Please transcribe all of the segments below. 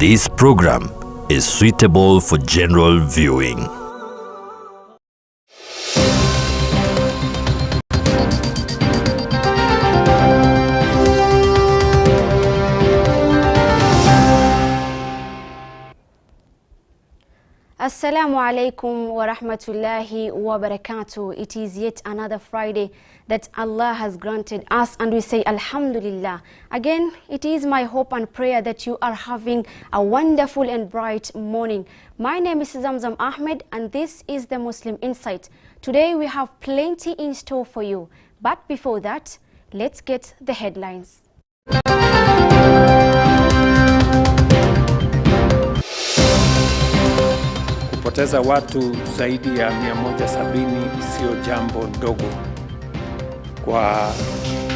This program is suitable for general viewing. Assalamu alaikum wa rahmatullahi wa barakatuh. It is yet another Friday that Allah has granted us, and we say Alhamdulillah. Again, it is my hope and prayer that you are having a wonderful and bright morning. My name is Zamzam Ahmed, and this is the Muslim Insight. Today we have plenty in store for you. But before that, let's get the headlines. Kupoteza watu zaidi ya 170 sio jambo ndogo kwa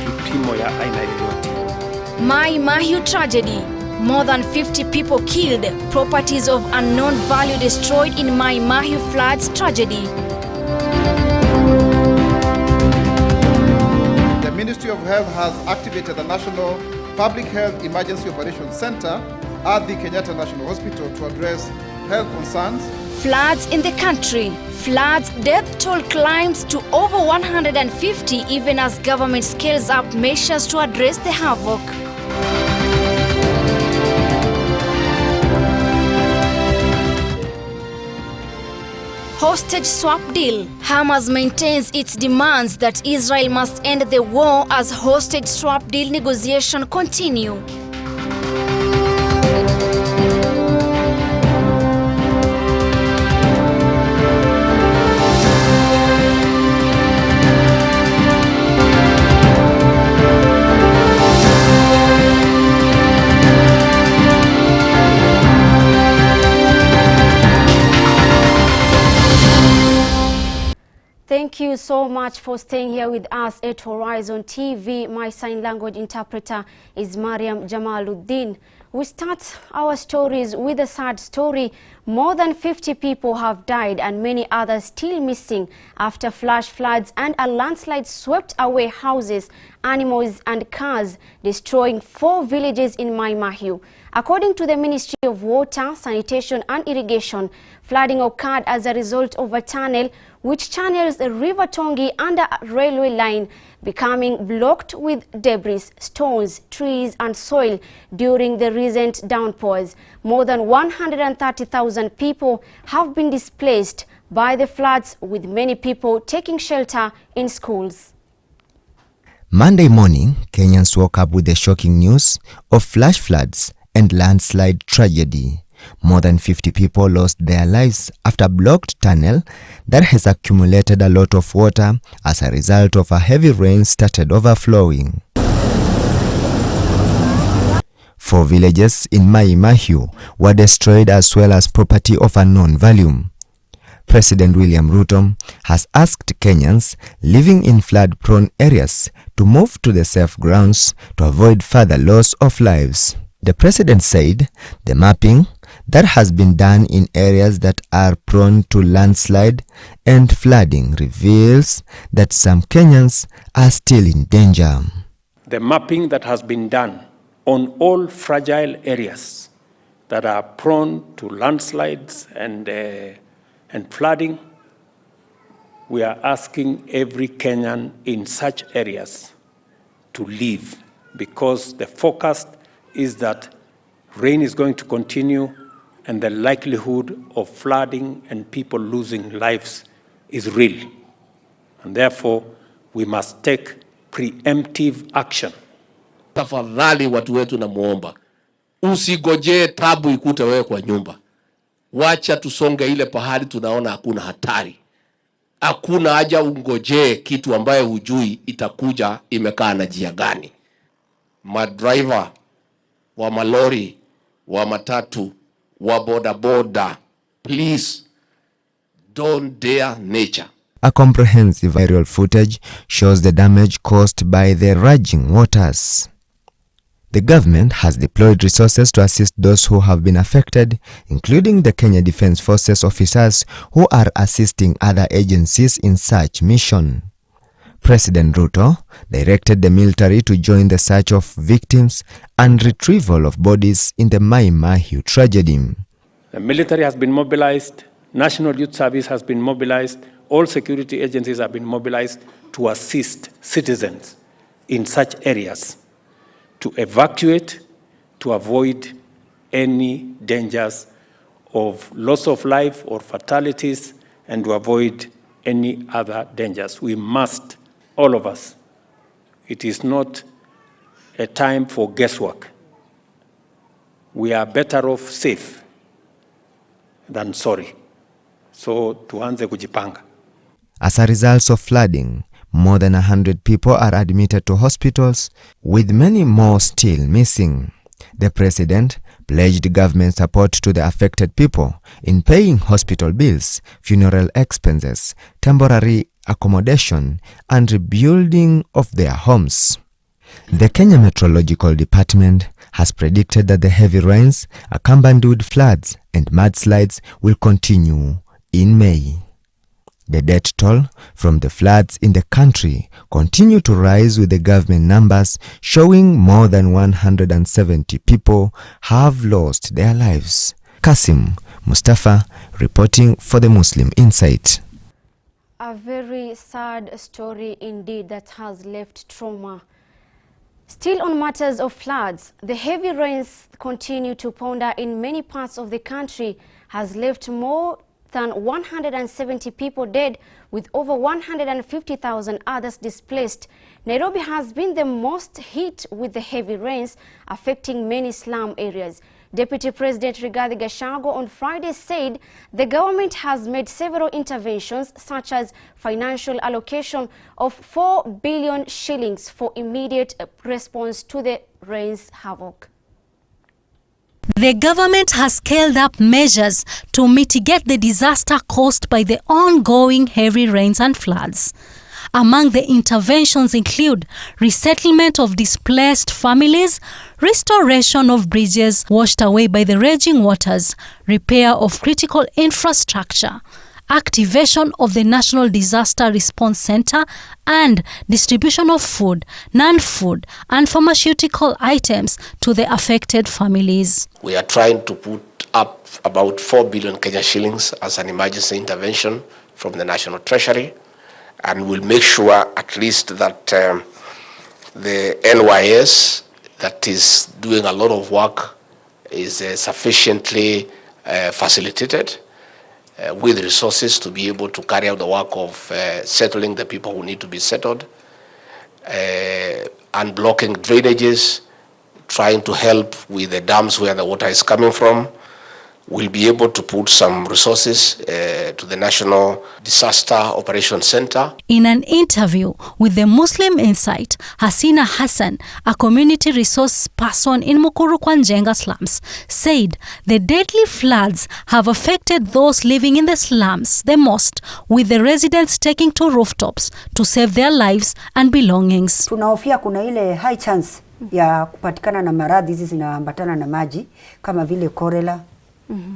kipimo ya aina yoyote. Mai Mahiu tragedy. More than 50 people killed. Properties of unknown value destroyed in Mai Mahiu floods tragedy. The Ministry of Health has activated the National Public Health Emergency Operations Center at the Kenyatta National Hospital to address health concerns. Floods in the country. Floods death toll climbs to over 150 even as government scales up measures to address the havoc. Hostage swap deal. Hamas maintains its demands that Israel must end the war as hostage swap deal negotiations continue. Thank you so much for staying here with us at Horizon TV. My sign language interpreter is Mariam Jamaluddin. We start our stories with a sad story. More than 50 people have died and many others still missing after flash floods and a landslide swept away houses, animals and cars, destroying 4 villages in Mai Mahiu. According to the Ministry of Water, Sanitation and Irrigation, flooding occurred as a result of a tunnel which channels the River Tongi under a railway line, becoming blocked with debris, stones, trees and soil during the recent downpours. More than 130,000 people have been displaced by the floods, with many people taking shelter in schools. Monday morning, Kenyans woke up with the shocking news of flash floods and landslide tragedy. More than 50 people lost their lives after a blocked tunnel that has accumulated a lot of water as a result of a heavy rain started overflowing. 4 villages in Mai Mahiu were destroyed as well as property of unknown value. President William Ruto has asked Kenyans living in flood-prone areas to move to the safe grounds to avoid further loss of lives. The president said the mapping that has been done in areas that are prone to landslide and flooding reveals that some Kenyans are still in danger. The mapping that has been done on all fragile areas that are prone to landslides and flooding, we are asking every Kenyan in such areas to leave, because the forecast is that rain is going to continue and the likelihood of flooding and people losing lives is real. And therefore, we must take preemptive action. Tafadhali watu wetu namuomba, usigojee tabu ikute wewe kwa nyumba. Wacha tusonge ile pahali tunaona hakuna hatari. Hakuna haja ungojee kitu ambaye hujui itakuja imekaa na njia gani. Madriver wa malori, wa matatu, wa bodaboda, please don't dare nature. A comprehensive aerial footage shows the damage caused by the raging waters. The government has deployed resources to assist those who have been affected, including the Kenya Defence Forces officers who are assisting other agencies in such mission. President Ruto directed the military to join the search of victims and retrieval of bodies in the Mai Mahiu tragedy. The military has been mobilized, National Youth Service has been mobilized, all security agencies have been mobilized to assist citizens in such areas, to evacuate, to avoid any dangers of loss of life or fatalities, and to avoid any other dangers. We must, all of us, it is not a time for guesswork. We are better off safe than sorry. So tuanze kujipanga. As a result of flooding, more than 100 people are admitted to hospitals, with many more still missing. The president pledged government support to the affected people in paying hospital bills, funeral expenses, temporary accommodation, and rebuilding of their homes. The Kenya Meteorological Department has predicted that the heavy rains, accompanied with floods and mudslides, will continue in May. The death toll from the floods in the country continue to rise, with the government numbers showing more than 170 people have lost their lives. Kasim Mustafa reporting for the Muslim Insight. A very sad story indeed that has left trauma. Still on matters of floods, the heavy rains continue to ponder in many parts of the country has left more than 170 people dead, with over 150,000 others displaced. Nairobi has been the most hit with the heavy rains, affecting many slum areas. Deputy President Rigathi Gachagua on Friday said the government has made several interventions, such as financial allocation of 4 billion shillings for immediate response to the rains havoc. The government has scaled up measures to mitigate the disaster caused by the ongoing heavy rains and floods. Among the interventions include resettlement of displaced families, restoration of bridges washed away by the raging waters, repair of critical infrastructure, activation of the National Disaster Response Center, and distribution of food, non-food, and pharmaceutical items to the affected families. We are trying to put up about 4 billion Kenya shillings as an emergency intervention from the National Treasury, and we'll make sure at least that the NYS that is doing a lot of work is sufficiently facilitated with resources to be able to carry out the work of settling the people who need to be settled, unblocking drainages, trying to help with the dams where the water is coming from. We'll be able to put some resources to the National Disaster Operations Center. In an interview with the Muslim Insight, Hasina Hassan, a community resource person in Mukuru Kwanjenga slums, said the deadly floods have affected those living in the slums the most, with the residents taking to rooftops to save their lives and belongings. Tunahofia kuna ile high chance ya kupatikana na maradhi hizi zinaambatana na maji kama vile cholera,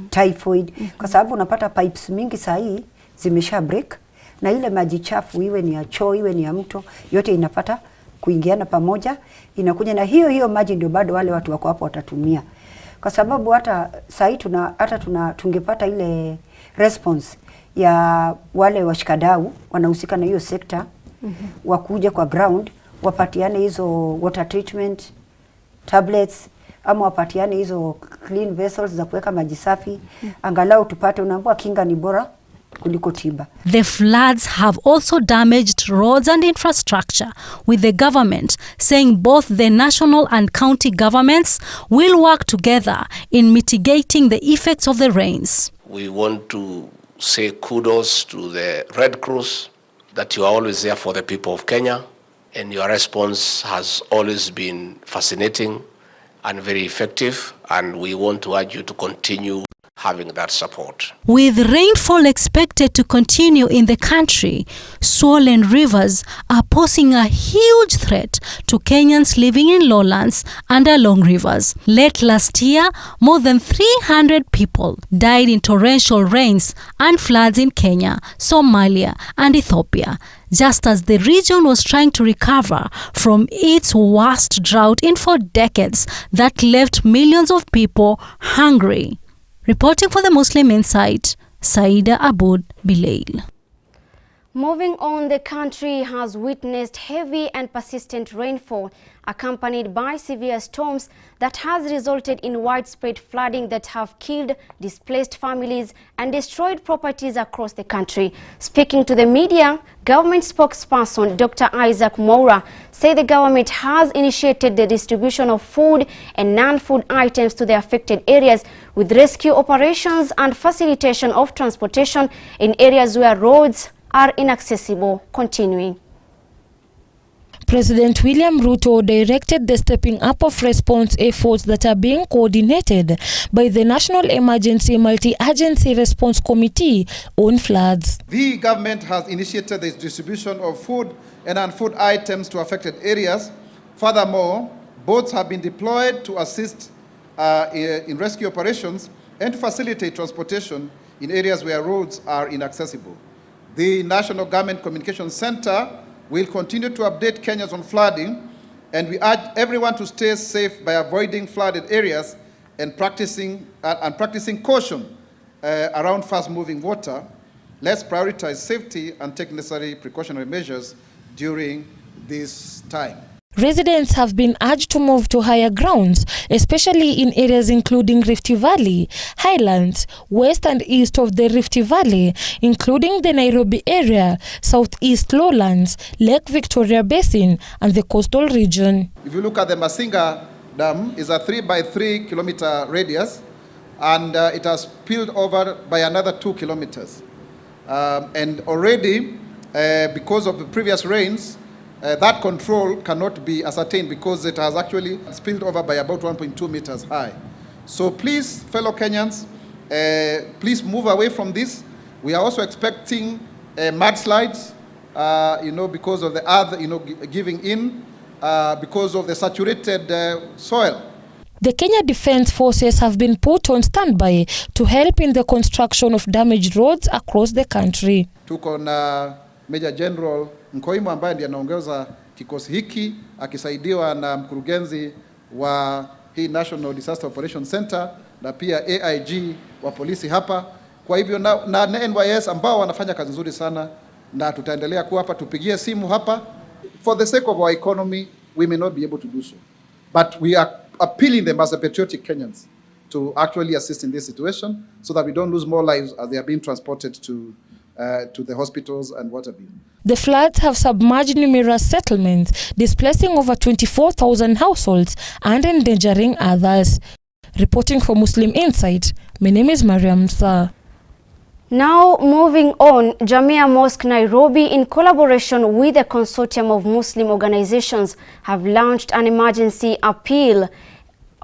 typhoid, kwa sababu unapata pipes mingi saa hii zimesha break, na ile maji chafu iwe ni ya choo iwe ni ya mto, yote inapata kuingiana pamoja, inakuja na hiyo maji ndio bado wale watu wako hapo watatumia. Kwa sababu hata saa hii tungepata ile response ya wale washikadau wanahusika na hiyo sekta, wakuja kwa ground wapatiane hizo water treatment tablets, ama wapatiane hizo clean vessels za kuweka maji safi, angalau tupate, unaambiwa kinga ni bora kuliko tiba. The floods have also damaged roads and infrastructure, with the government saying both the national and county governments will work together in mitigating the effects of the rains. We want to say kudos to the Red Cross that you are always there for the people of Kenya, and your response has always been fascinating and very effective, and we want to urge you to continue having that support. With rainfall expected to continue in the country, swollen rivers are posing a huge threat to Kenyans living in lowlands and along rivers. Late last year, more than 300 people died in torrential rains and floods in Kenya, Somalia, and Ethiopia, just as the region was trying to recover from its worst drought in 4 decades that left millions of people hungry. Reporting for the Muslim Insight, Saida Aboud Bilail. Moving on, the country has witnessed heavy and persistent rainfall accompanied by severe storms that has resulted in widespread flooding that have killed, displaced families and destroyed properties across the country. Speaking to the media, government spokesperson Dr. Isaac Moura said the government has initiated the distribution of food and non-food items to the affected areas with rescue operations and facilitation of transportation in areas where roads are inaccessible. Continuing. President William Ruto directed the stepping up of response efforts that are being coordinated by the National Emergency Multi-Agency Response Committee on floods. The government has initiated the distribution of food and non-food items to affected areas. Furthermore, boats have been deployed to assist in rescue operations and to facilitate transportation in areas where roads are inaccessible. The National Government Communications Center will continue to update Kenyans on flooding, and we urge everyone to stay safe by avoiding flooded areas and practicing caution around fast-moving water. Let's prioritize safety and take necessary precautionary measures during this time. Residents have been urged to move to higher grounds, especially in areas including Rift Valley, Highlands, west and east of the Rift Valley, including the Nairobi area, southeast lowlands, Lake Victoria Basin, and the coastal region. If you look at the Masinga Dam, it's a 3 by 3 kilometer radius, and it has spilled over by another 2 kilometers. And already, because of the previous rains, that control cannot be ascertained because it has actually spilled over by about 1.2 meters high. So please, fellow Kenyans, please move away from this. We are also expecting mudslides, because of the earth, giving in, because of the saturated soil. The Kenya Defence Forces have been put on standby to help in the construction of damaged roads across the country. Tuko na Major General Nkoimo ambaye ndiye anaongoza kikosi hiki akisaidiwa na mkurugenzi wa hii National Disaster Operations Center na pia AIG wa polisi hapa. Kwa hivyo na NYS ambao wanafanya kazi nzuri sana, na tutaendelea kuwa hapa, tupigie simu hapa. For the sake of our economy, we may not be able to do so, but we are appealing them as a patriotic Kenyans to actually assist in this situation so that we don't lose more lives as they are being transported to the hospitals and what have you. The floods have submerged numerous settlements, displacing over 24,000 households and endangering others. Reporting for Muslim Insight, my name is Mariam Sa. Now moving on, Jamia Mosque Nairobi, in collaboration with a consortium of Muslim organizations, have launched an emergency appeal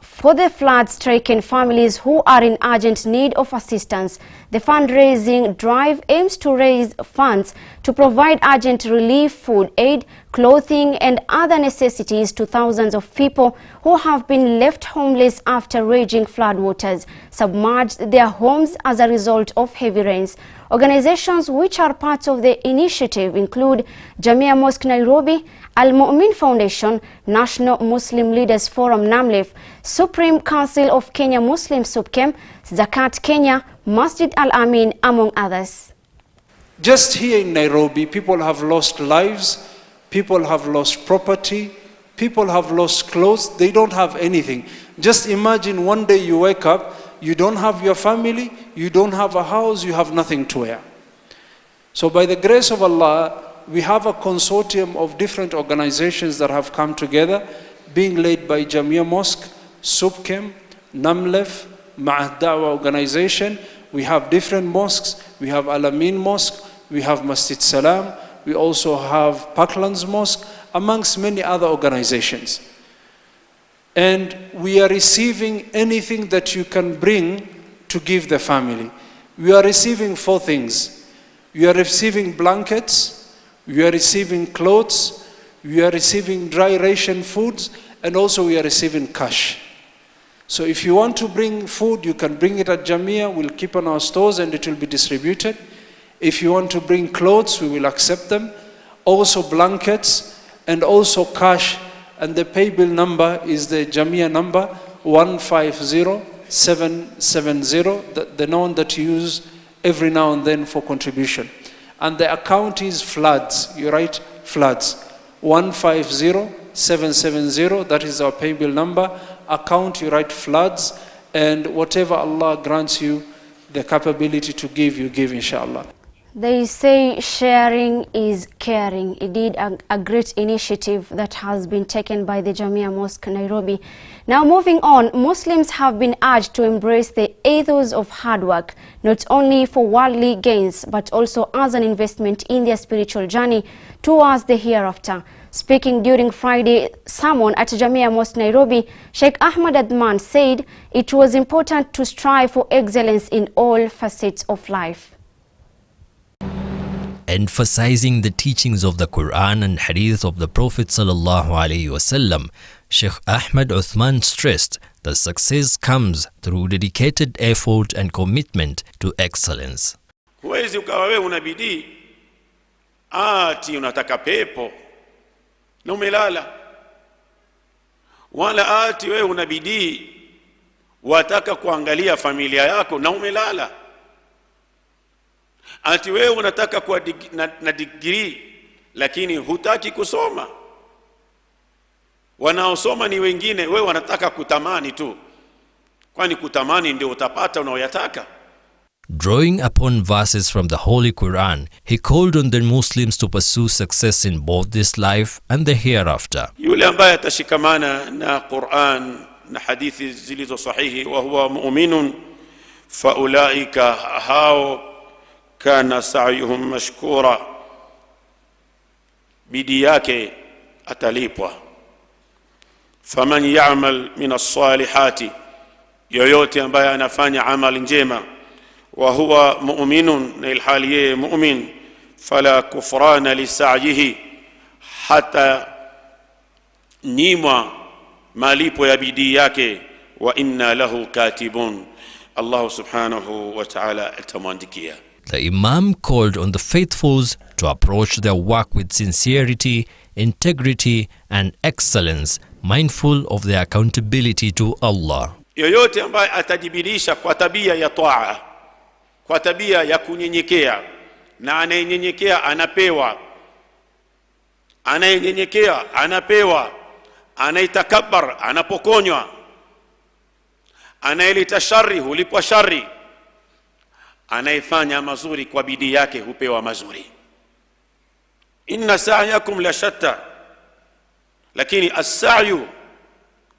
for the flood-stricken families who are in urgent need of assistance. The fundraising drive aims to raise funds to provide urgent relief, food aid, clothing and other necessities to thousands of people who have been left homeless after raging floodwaters submerged their homes as a result of heavy rains. Organizations which are part of the initiative include Jamia Mosque Nairobi, Al-Mu'min Foundation, National Muslim Leaders Forum NAMLEF, Supreme Council of Kenya Muslim SUPKEM, Zakat Kenya, Masjid Al-Amin, among others. Just here in Nairobi, people have lost lives, people have lost property, people have lost clothes, they don't have anything. Just imagine one day you wake up, you don't have your family, you don't have a house, you have nothing to wear. So by the grace of Allah, we have a consortium of different organizations that have come together, being led by Jamia Mosque, SUPKEM, NAMLEF, Ma'ad Da'wah organization. We have different mosques. We have Al-Amin Mosque, we have Masjid Salam, we also have Parklands Mosque, amongst many other organizations. And we are receiving anything that you can bring to give the family. We are receiving 4 things. We are receiving blankets, we are receiving clothes, we are receiving dry ration foods, and also we are receiving cash. So if you want to bring food, you can bring it at Jamia. We'll keep on our stores and it will be distributed. If you want to bring clothes, we will accept them. Also blankets and also cash. And the pay bill number is the Jamia number 150770, the one that you use every now and then for contribution. And the account is floods. You write floods. 150770, that is our pay bill number. Account, you write floods, and whatever Allah grants you the capability to give, you give, inshallah. They say sharing is caring. Indeed, a great initiative that has been taken by the Jamia Mosque, Nairobi. Now moving on, Muslims have been urged to embrace the ethos of hard work, not only for worldly gains, but also as an investment in their spiritual journey towards the hereafter. Speaking during Friday sermon at Jamia Mosque, Nairobi, Sheikh Ahmed Adman said it was important to strive for excellence in all facets of life. Emphasizing the teachings of the Quran and Hadith of the Prophet ﷺ, Sheikh Ahmed Uthman stressed that success comes through dedicated effort and commitment to excellence. Huwezi ukawa wewe una bidii ati unataka pepo na umelala, wala ati wewe una bidii wataka kuangalia familia yako na umelala, ati wewe unataka kuwa na degree lakini hutaki kusoma. Wanaosoma ni wengine, wewe wanataka kutamani tu, kwani kutamani ndio utapata unaoyataka. Drawing upon verses from the Holy Quran, he called on the Muslims to pursue success in both this life and the hereafter. Yule ambaye atashikamana na Quran na hadithi zilizo sahihi wa huwa mu'minun fa ulaika hao kana sa'yuhum mashkura, bidii yake atalipwa. Faman ya'mal min as-salihati, yoyote ambaye anafanya amali njema, wa huwa mu'minun, na ilhali yeye mu'min, fala kufrana li sa'yihi, hata nyimwa malipo ya bidii yake, wa inna lahu katibun, Allah subhanahu wa ta'ala atamwandikia. The Imam called on the faithfuls to approach their work with sincerity, integrity and excellence, mindful of their accountability to Allah. Yoyote ambaye atajibilisha kwa tabia ya taa, kwa tabia ya kunyenyekea, na anayenyenyekea anapewa, anayenyenyekea anapewa, anaitakabbar anapokonywa, anayeleta shari hulipwa shari, anayefanya mazuri kwa bidii yake hupewa mazuri. Inna sa'yakum la shatta, lakini as-sa'yu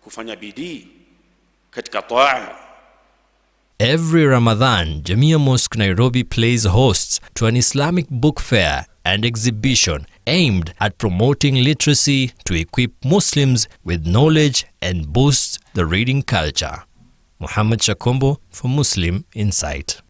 kufanya bidii katika taa. Every Ramadan, Jamia Mosque Nairobi plays hosts to an Islamic book fair and exhibition aimed at promoting literacy to equip Muslims with knowledge and boost the reading culture. Muhammad Shakombo for Muslim Insight.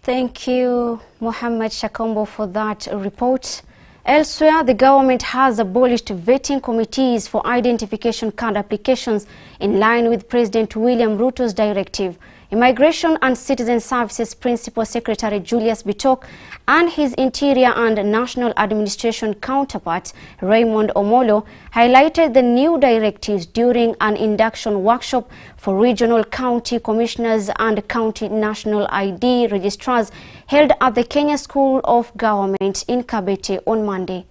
Thank you, Muhammad Shakombo, for that report. Elsewhere, the government has abolished vetting committees for identification card applications in line with President William Ruto's directive. Immigration and Citizen Services Principal Secretary Julius Bitok and his Interior and National Administration counterpart Raymond Omolo highlighted the new directives during an induction workshop for regional county commissioners and county national ID registrars held at the Kenya School of Government in Kabete on Monday.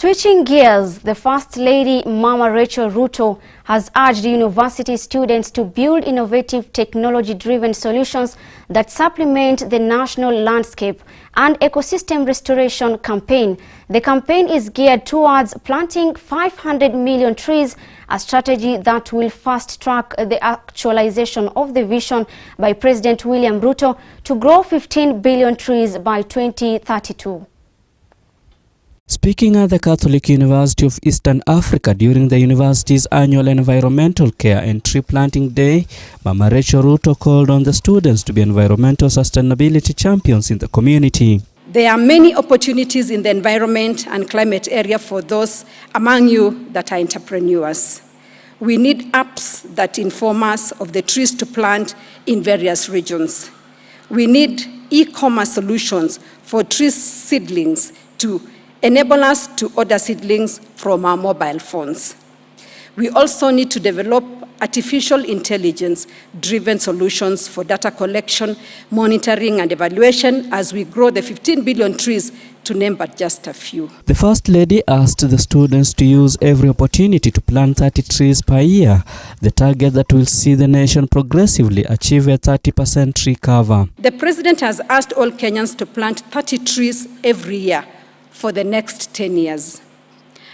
Switching gears, the First Lady Mama Rachel Ruto has urged university students to build innovative technology-driven solutions that supplement the national landscape and ecosystem restoration campaign. The campaign is geared towards planting 500 million trees, a strategy that will fast-track the actualization of the vision by President William Ruto to grow 15 billion trees by 2032. Speaking at the Catholic University of Eastern Africa during the university's annual Environmental Care and Tree Planting Day, Mama Rachel Ruto called on the students to be environmental sustainability champions in the community. There are many opportunities in the environment and climate area for those among you that are entrepreneurs. We need apps that inform us of the trees to plant in various regions. We need e-commerce solutions for tree seedlings to enable us to order seedlings from our mobile phones. We also need to develop artificial intelligence-driven solutions for data collection, monitoring, and evaluation as we grow the 15 billion trees, to name but just a few. The First Lady asked the students to use every opportunity to plant 30 trees per year, the target that will see the nation progressively achieve a 30% tree cover. The President has asked all Kenyans to plant 30 trees every year for the next 10 years.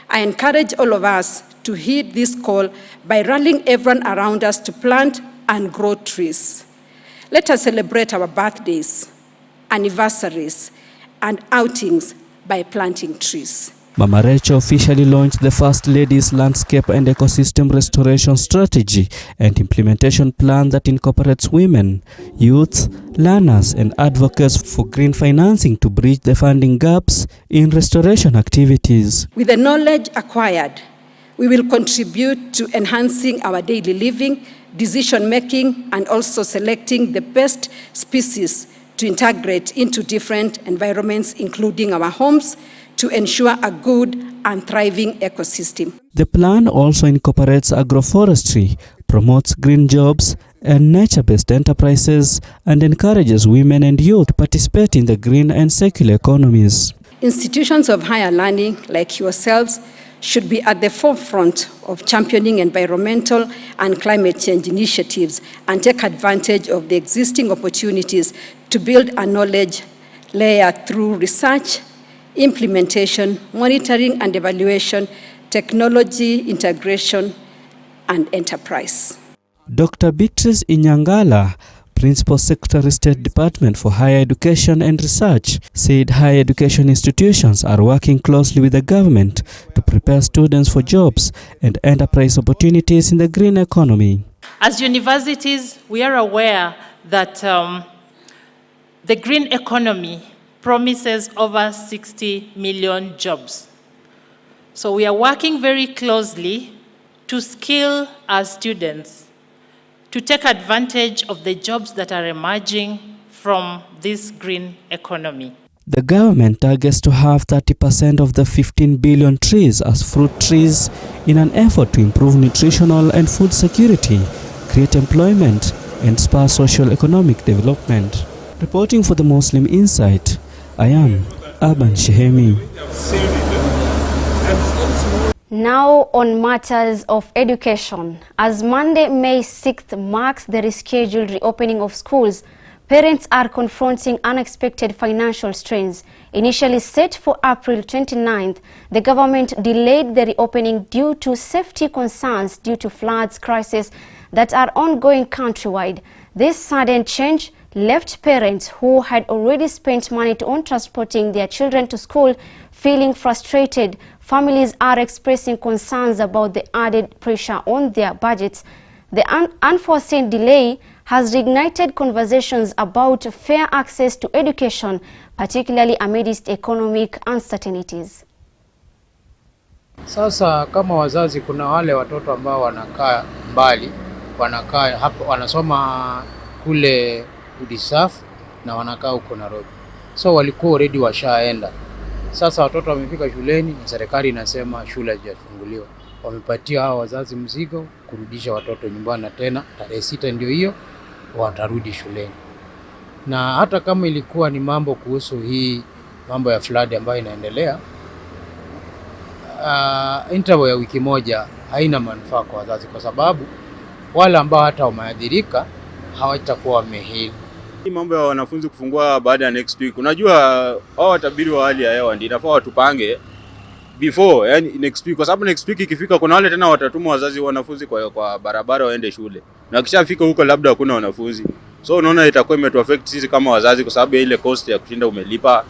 I encourage all of us to heed this call by rallying everyone around us to plant and grow trees. Let us celebrate our birthdays, anniversaries, and outings by planting trees. Mama Rachel officially launched the First Lady's Landscape and Ecosystem Restoration Strategy and Implementation Plan that incorporates women, youth, learners, and advocates for green financing to bridge the funding gaps in restoration activities. With the knowledge acquired, we will contribute to enhancing our daily living, decision-making, and also selecting the best species to integrate into different environments, including our homes, to ensure a good and thriving ecosystem. The plan also incorporates agroforestry, promotes green jobs and nature-based enterprises, and encourages women and youth to participate in the green and circular economies. Institutions of higher learning, like yourselves, should be at the forefront of championing environmental and climate change initiatives and take advantage of the existing opportunities to build a knowledge layer through research, implementation, monitoring and evaluation, technology integration, and enterprise. Dr. Beatrice Inyangala, Principal Secretary, State Department for Higher Education and Research, said higher education institutions are working closely with the government to prepare students for jobs and enterprise opportunities in the green economy. As universities, we are aware that the green economy promises over 60 million jobs. So we are working very closely to skill our students to take advantage of the jobs that are emerging from this green economy. The government targets to have 30% of the 15 billion trees as fruit trees in an effort to improve nutritional and food security, create employment, and spur socio-economic development. Reporting for the Muslim Insight, I am Aban Shehemi. Now on matters of education. As Monday, May 6th marks the rescheduled reopening of schools, parents are confronting unexpected financial strains. Initially set for April 29th, the government delayed the reopening due to safety concerns due to floods crisis that are ongoing countrywide. This sudden change left parents who had already spent money on transporting their children to school feeling frustrated. Families are expressing concerns about the added pressure on their budgets. The unforeseen delay has reignited conversations about fair access to education, particularly amidst economic uncertainties. Sasa kama wazazi, kuna wale watoto ambao wanakaa mbali, wanakaa hapo, wanasoma kule Udisafu na wanakaa huko Nairobi. So walikuwa already washaenda. Sasa watoto wamefika shuleni na serikali inasema shule hazijafunguliwa. Wamepatia hao wazazi mzigo kurudisha watoto nyumbani, na tena tarehe 6 ndio hiyo watarudi shuleni. Na hata kama ilikuwa ni mambo kuhusu hii mambo ya flood ambayo inaendelea, interval ya wiki moja haina manufaa kwa wazazi, kwa sababu wale ambao hata wameathirika hawatakuwa wamehili. Hii mambo ya wanafunzi kufungua baada ya next week, unajua hao watabiri wa hali ya hewa ndio inafaa watupange before, yani next week, kwa sababu next week ikifika kuna wale tena watatuma wazazi wanafunzi kwa barabara waende shule, na kishafika huko labda hakuna wanafunzi. So unaona itakuwa imetuaffect sisi kama wazazi, kwa sababu ya ile cost ya kushinda umelipa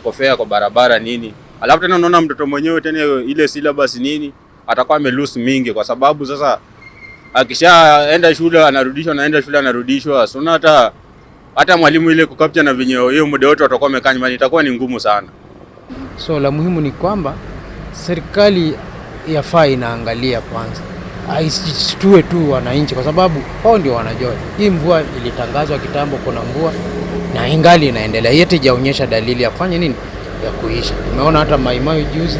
kofea kwa barabara nini. Alafu tena unaona mtoto mwenyewe tena ile syllabus nini atakuwa amelose mingi, kwa sababu sasa akishaenda shule anarudishwa, naenda shule anarudishwa. So hata mwalimu ile kukapcha na vinyeo hiyo muda wote watakuwa wamekaa nyumbani, itakuwa ni ngumu sana. So la muhimu ni kwamba serikali yafaa inaangalia kwanza, aisitue tu wananchi, kwa sababu hao ndio wanajua. Hii mvua ilitangazwa kitambo, kuna mvua na ingali inaendelea, yote haijaonyesha dalili ya kufanya nini, ya kuisha. Umeona hata Mai juzi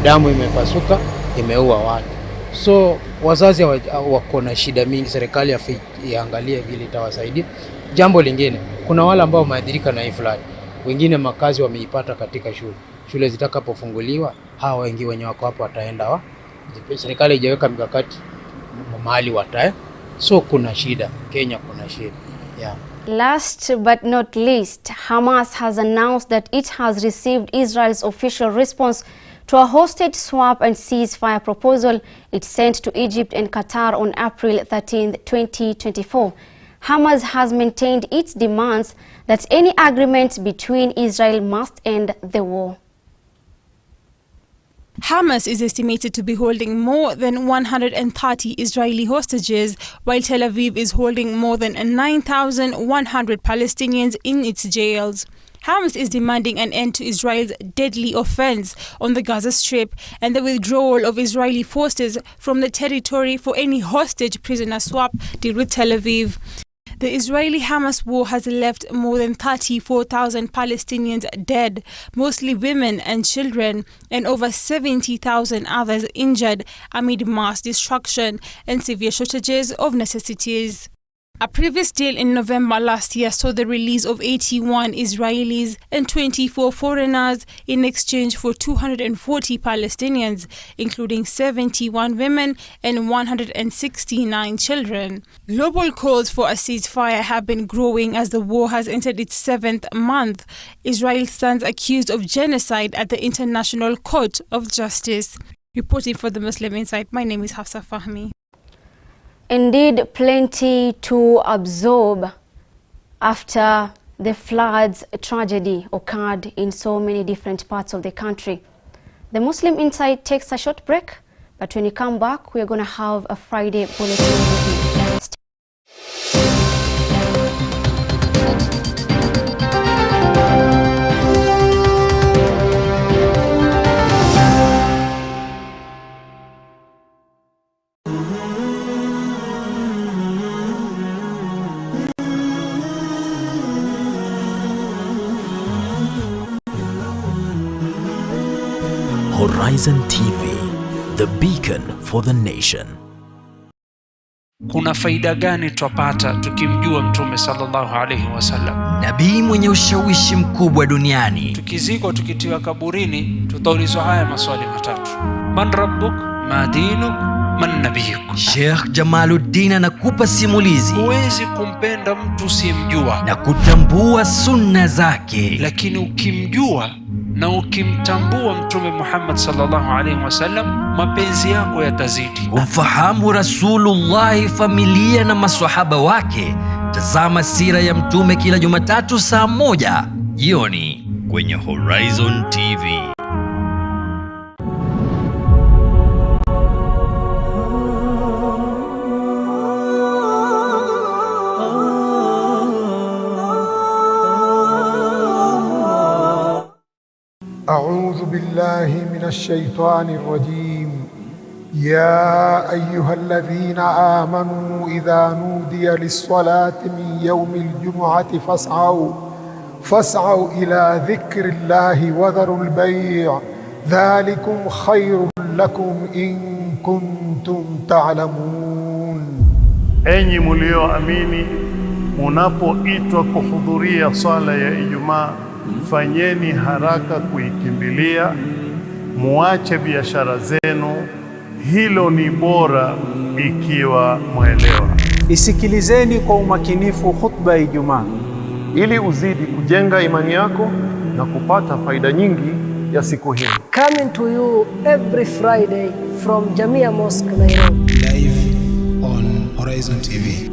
damu imepasuka, imeua watu. So wazazi wako na shida mingi, serikali iangalie vile itawasaidia. Jambo lingine, kuna wale ambao wameathirika na hii flood, wengine makazi wameipata katika shule zitakapofunguliwa, hawa wengi wenye wako hapo wataenda serikali haijaweka mikakati mahali watae. So kuna shida, Kenya kuna shida. Yeah. Last but not least, Hamas has announced that it has received Israel's official response to a hostage swap and ceasefire proposal it sent to Egypt and Qatar on April 13, 2024. Hamas has maintained its demands that any agreement between Israel must end the war. Hamas is estimated to be holding more than 130 Israeli hostages, while Tel Aviv is holding more than 9,100 Palestinians in its jails. Hamas is demanding an end to Israel's deadly offense on the Gaza Strip and the withdrawal of Israeli forces from the territory for any hostage prisoner swap deal with Tel Aviv. The Israeli-Hamas war has left more than 34,000 Palestinians dead, mostly women and children, and over 70,000 others injured amid mass destruction and severe shortages of necessities. A previous deal in November last year saw the release of 81 Israelis and 24 foreigners in exchange for 240 Palestinians, including 71 women and 169 children. Global calls for a ceasefire have been growing as the war has entered its 7th month. Israel stands accused of genocide at the International Court of Justice. Reporting for the Muslim Insight, my name is Hafsa Fahmi. Indeed, plenty to absorb after the floods tragedy occurred in so many different parts of the country. The Muslim Insight takes a short break, but when we come back, we are going to have a Friday bulletin. Horizon TV, the beacon for the nation. Kuna faida gani twapata tukimjua Mtume sallallahu alayhi wasallam, nabii mwenye ushawishi mkubwa duniani? Tukizikwa tukitiwa kaburini, tutaulizwa haya maswali matatu: man rabbuk, ma dinuk, man nabiyuk. Sheikh Jamaluddin anakupa simulizi. Huwezi kumpenda mtu usiyemjua na kutambua sunna zake, lakini ukimjua na ukimtambua Mtume Muhammad sallallahu alayhi wasallam, mapenzi yako yatazidi. Ufahamu Rasulullah, familia na maswahaba wake. Tazama sira ya Mtume kila Jumatatu saa 1 jioni kwenye Horizon TV. أعوذ بالله من الشيطان الرجيم. يا أيها الذين آمنوا إذا نودي للصلاة من يوم الجمعة فاسعوا إلى ذكر الله وذروا البيع ذلكم خير لكم إن كنتم تعلمون. Enyi mlioamini, munapoitwa kuhudhuria swala ya Ijumaa, fanyeni haraka kuikimbilia muache biashara zenu, hilo ni bora ikiwa mwelewa. Isikilizeni kwa umakinifu khutba ya Ijumaa ili uzidi kujenga imani yako na kupata faida nyingi ya siku hii. Coming to you every Friday from Jamia Mosque, Nairobi. Live on Horizon TV.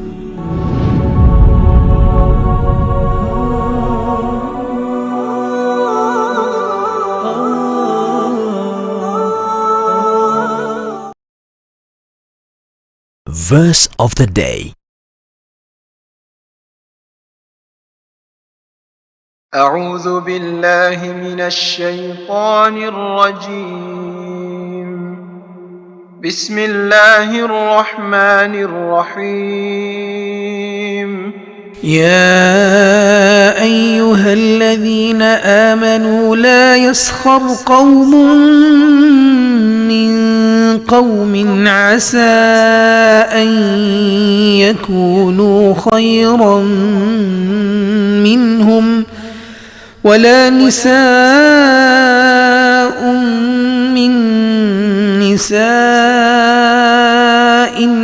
Verse of the day. أعوذ بالله من الشيطان الرجيم. بسم الله الرحمن الرحيم. يا أيها الذين آمنوا لا يسخر قوم من قوم عسى أن يكونوا خيرا منهم ولا نساء من نساء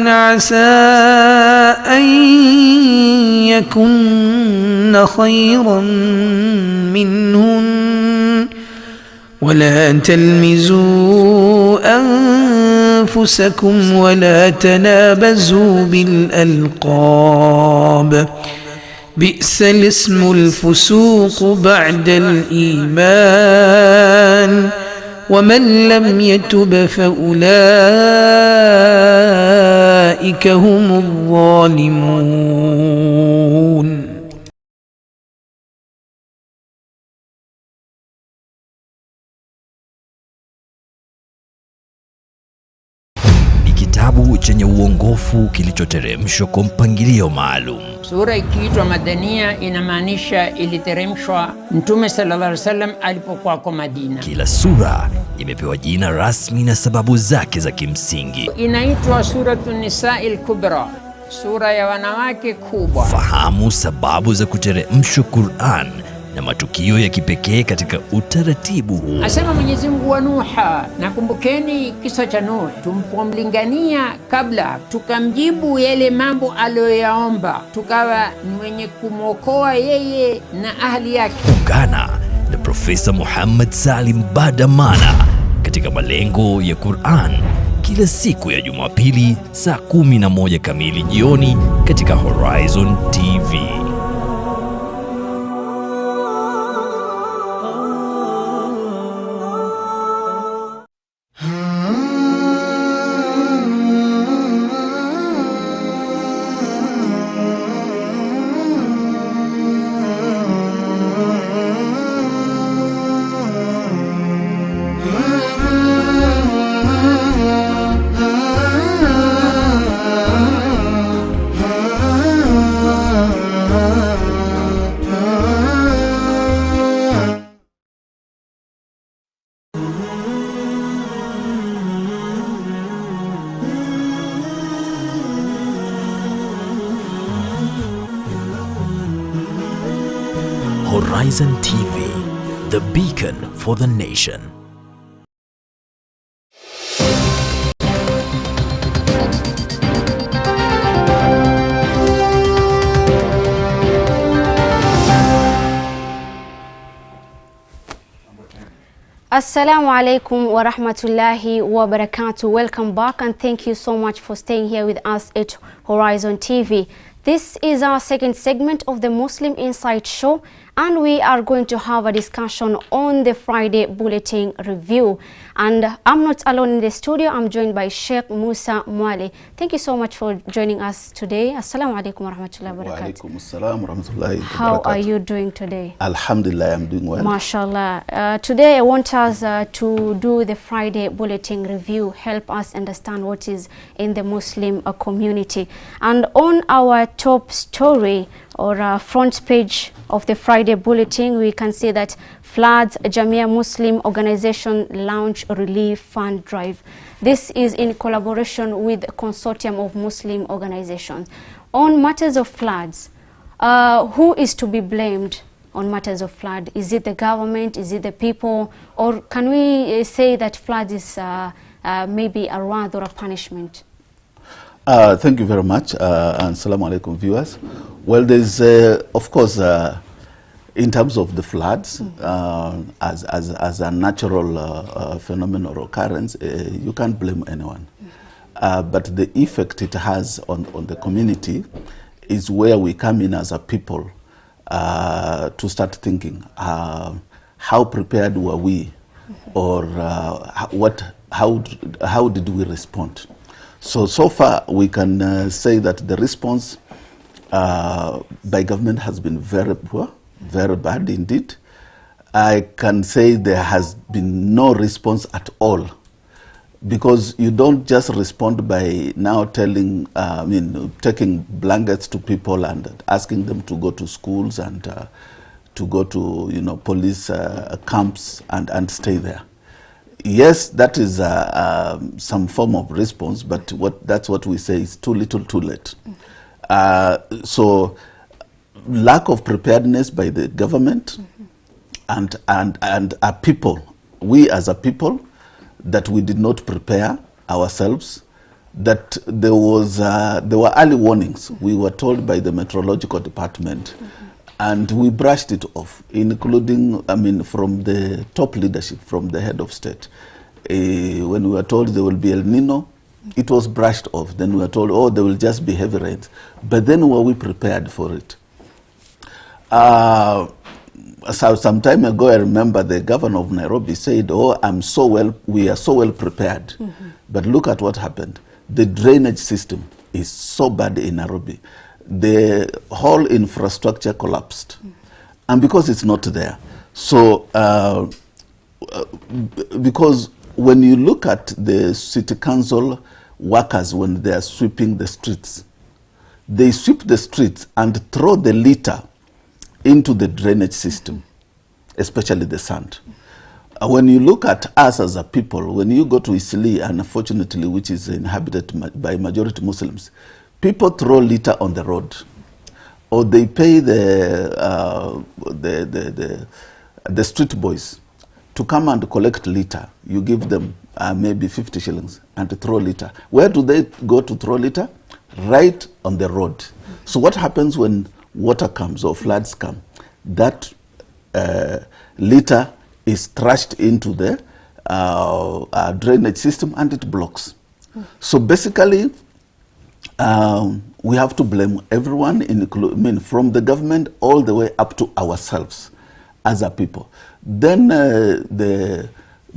عسى أن يكن خيرا منهن ولا تلمزوا أنفسكم ولا تنابزوا بالألقاب بئس الاسم الفسوق بعد الإيمان ومن لم يتب فأولئك هم الظالمون. Kitabu chenye uongofu kilichoteremshwa kwa mpangilio maalum. Sura ikiitwa Madania inamaanisha iliteremshwa Mtume sallallahu alaihi wasallam alipokuwa kwa Madina. Kila sura imepewa jina rasmi na sababu zake za kimsingi. Inaitwa Suratun Nisa'il Kubra, sura ya wanawake kubwa. Fahamu sababu za kuteremshwa Qur'an na matukio ya kipekee katika utaratibu huu. Asema Mwenyezi Mungu wa Nuha, nakumbukeni kisa cha Nuh tulipomlingania kabla, tukamjibu yale mambo aliyoyaomba, tukawa ni wenye kumwokoa yeye na ahli yake. Ungana na Profesa Muhammad Salim Badamana katika malengo ya Qur'an kila siku ya Jumapili saa 11 kamili jioni katika Horizon TV. Horizon TV, the beacon for the nation. Assalamu alaikum wa rahmatullahi wa barakatuh. Welcome back and thank you so much for staying here with us at Horizon TV. This is our second segment of the Muslim Insight Show, and we are going to have a discussion on the Friday Bulletin review. And I'm not alone in the studio. I'm joined by Sheikh Musa Mwale. Thank you so much for joining us today. Assalamu alaikum wa rahmatullahi wa barakatuh. Wa alaikum assalam wa rahmatullahi wa barakatuh. How are you doing today? Alhamdulillah, I'm doing well. MashaAllah. Today I want us to do the Friday Bulletin review, help us understand what is in the Muslim community. And on our top story or front page of the Friday Bulletin, we can see that floods, Jamia Muslim Organization launch relief fund drive. This is in collaboration with a consortium of Muslim organizations. On matters of floods, who is to be blamed? on matters of flood? Is it the government? Is it the people? Or can we say that flood is maybe a reward or a punishment? Thank you very much, and Assalamu alaikum, viewers. Well, there's, of course, in terms of the floods, as a natural phenomenon or occurrence, you can't blame anyone. But the effect it has on the community is where we come in as a people to start thinking, how prepared were we, or how did we respond? So far we can say that the response by government has been very poor, very bad indeed. I can say there has been no response at all, because you don't just respond by now telling, taking blankets to people and asking them to go to schools and to go to, police camps and stay there. Yes, that is some form of response, but that's what we say is too little, too late. So lack of preparedness by the government and our people, we as a people, that we did not prepare ourselves, that there were early warnings. We were told by the meteorological department, and we brushed it off, including, from the top leadership, from the head of state. When we were told there will be El Nino, it was brushed off. Then we were told, oh, there will just be heavy rains. But then were we prepared for it? So some time ago, I remember the governor of Nairobi said, oh, we are so well prepared. But look at what happened. The drainage system is so bad in Nairobi. The whole infrastructure collapsed. And because it's not there. So, because when you look at the city council workers, when they are sweeping the streets, they sweep the streets and throw the litter into the drainage system, especially the sand. When you look at us as a people, when you go to Isili, unfortunately, which is inhabited by majority Muslims, people throw litter on the road, or they pay the street boys to come and collect litter. You give them maybe 50 shillings and to throw litter. Where do they go to throw litter? Right on the road. So what happens when water comes or floods come? That litter is thrashed into the drainage system and it blocks. So basically, we have to blame everyone, from the government all the way up to ourselves as a people. Then the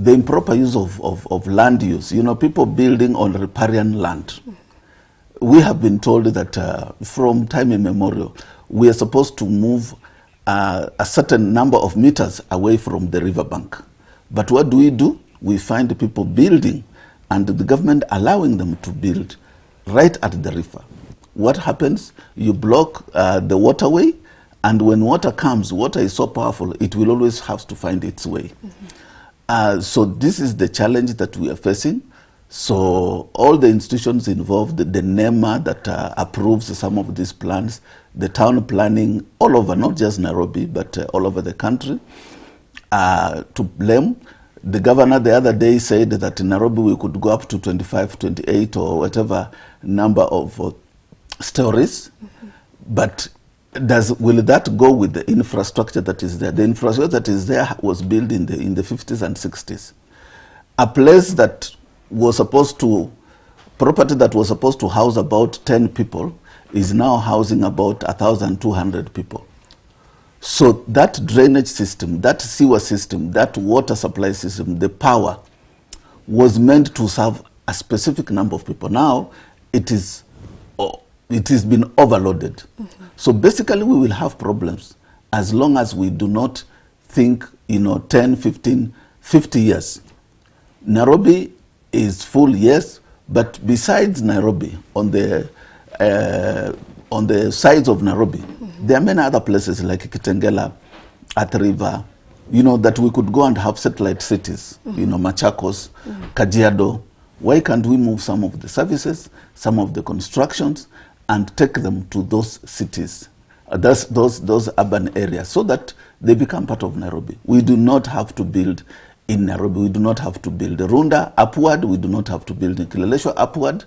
improper use of land use, people building on riparian land. We have been told that from time immemorial, we are supposed to move a certain number of meters away from the riverbank. But what do? We find people building and the government allowing them to build right at the river. What happens? You block the waterway, and when water comes, water is so powerful, it will always have to find its way. So this is the challenge that we are facing. So all the institutions involved, the NEMA that approves some of these plans, the town planning all over, not just Nairobi, but all over the country, to blame. The governor the other day said that in Nairobi we could go up to 25, 28 or whatever number of stories, but will that go with the infrastructure that is there? The infrastructure that is there was built in the 50s and 60s. A place that was supposed to, property that was supposed to house about 10 people is now housing about 1,200 people. So that drainage system, that sewer system, that water supply system, the power was meant to serve a specific number of people. Now it has been overloaded. So basically we will have problems as long as we do not think, 10, 15, 50 years. Nairobi is full, yes, but besides Nairobi, on the sides of Nairobi, there are many other places like Kitengela, Athi River, that we could go and have satellite cities, Machakos, Kajiado. Why can't we move some of the services, some of the constructions, and take them to those cities, those urban areas, so that they become part of Nairobi. We do not have to build in Nairobi. We do not have to build Runda upward. We do not have to build in Kileleshwa upward,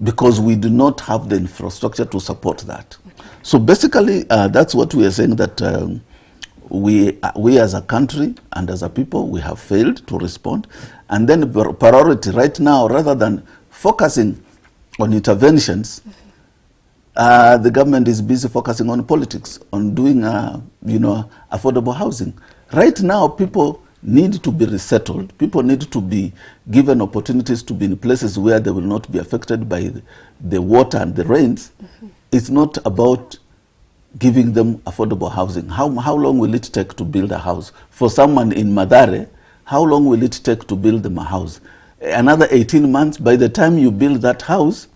because we do not have the infrastructure to support that. So basically, that's what we are saying, that we as a country and as a people, we have failed to respond. And then priority right now, rather than focusing on interventions, the government is busy focusing on politics, on doing, affordable housing. Right now, people need to be resettled. People need to be given opportunities to be in places where they will not be affected by the water and the rains. It's not about giving them affordable housing. How long will it take to build a house? For someone in Mathare, how long will it take to build them a house? Another 18 months, by the time you build that house,